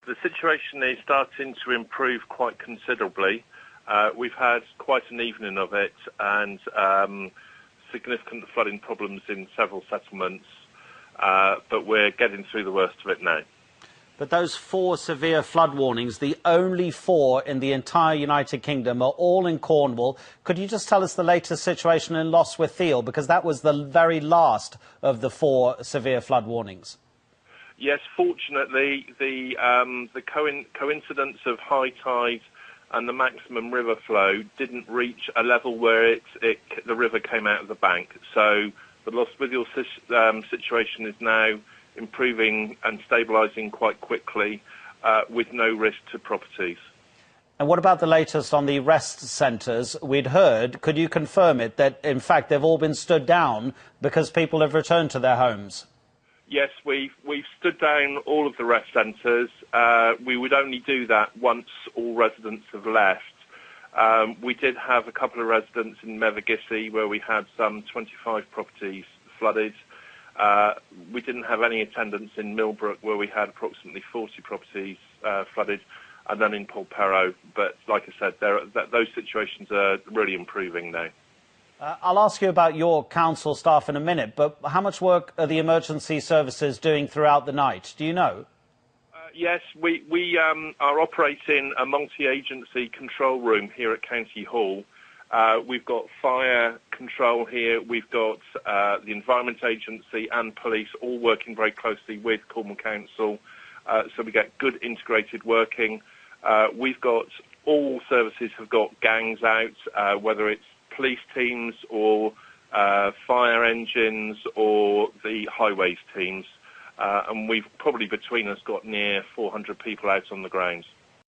The situation is starting to improve quite considerably. We've had quite an evening of it and significant flooding problems in several settlements, but we're getting through the worst of it now. But those 4 severe flood warnings, the only 4 in the entire United Kingdom, are all in Cornwall. Could you just tell us the latest situation in Lostwithiel, because that was the very last of the 4 severe flood warnings? Yes, fortunately, the coincidence of high tide and the maximum river flow didn't reach a level where the river came out of the bank. So the Lostwithiel situation is now improving and stabilising quite quickly with no risk to properties. And what about the latest on the rest centres? We'd heard, could you confirm it, that in fact they've all been stood down because people have returned to their homes? Yes, we've stood down all of the rest centres. We would only do that once all residents have left. We did have a couple of residents in Mevagissey where we had some 25 properties flooded. We didn't have any attendance in Millbrook where we had approximately 40 properties flooded, and then in Polperro. But like I said, those situations are really improving now. I'll ask you about your council staff in a minute, but how much work are the emergency services doing throughout the night? Do you know? Yes, we are operating a multi-agency control room here at County Hall. We've got fire control here, we've got the Environment Agency and police all working very closely with Cornwall Council, so we get good integrated working. We've got, all services have got gangs out, whether it's police teams or fire engines or the highways teams, and we've probably between us got near 400 people out on the grounds.